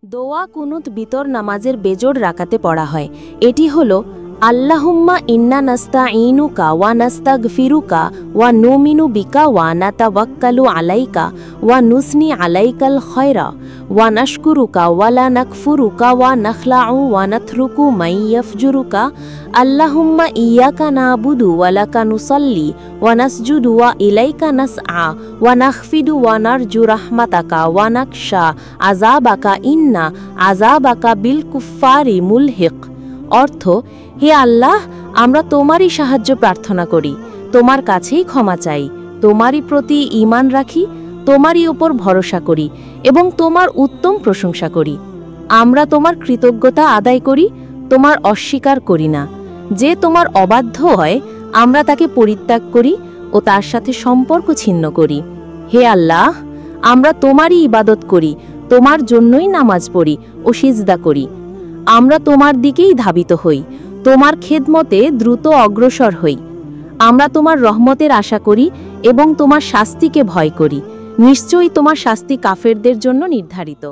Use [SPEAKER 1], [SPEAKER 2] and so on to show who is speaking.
[SPEAKER 1] দোয়া কুনুত বিতর নামাজের বেজোড় রাকাতে পড়া হয়। এটি হল আল্লাহুম্মা ইন্না নাস্তাঈনুকা ওয়া নাস্তাগফিরুকা ওয়া নুমিনু বিকা ওয়া নাতাওয়াক্কালু আলাইকা ওয়া নুসনি আলাইকাল খায়রা ওয়া নাশকুরুকা ওয়া লা নাকফুরুকা ওয়া নাখলাউ ওয়া নাতরুকু মান ইয়াফজুরুকা আল্লাহুম্মা ইয়্যাকা না'বুদু ওয়া লাকা নুসাল্লি ওয়া নাসজুদু ওয়া ইলাইকা নাসআ ওয়া নাখফিদু ওয়া নারজু রাহমাতাকা ওয়া নাকশা আযাবাকা ইন্না আযাবাকা বিল কুফফারি মুলহিক। অর্থ, হে আল্লাহ, আমরা তোমারই সাহায্য প্রার্থনা করি, তোমার কাছেই ক্ষমা চাই, তোমারই প্রতি ঈমান রাখি, তোমারই উপর ভরসা করি এবং তোমার উত্তম প্রশংসা করি। আমরা তোমার কৃতজ্ঞতা আদায় করি, তোমার অস্বীকার করি না। যে তোমার অবাধ্য হয় আমরা তাকে পরিত্যাগ করি ও তার সাথে সম্পর্ক ছিন্ন করি। হে আল্লাহ, আমরা তোমারই ইবাদত করি, তোমার জন্যই নামাজ পড়ি ও সিজদা করি। আমরা তোমার দিকেই ধাবিত হই, তোমার খেদমতে দ্রুত অগ্রসর হই। আমরা তোমার রহমতের আশা করি এবং তোমার শাস্তিকে ভয় করি। নিশ্চয়ই তোমার শাস্তি কাফেরদের জন্য নির্ধারিত।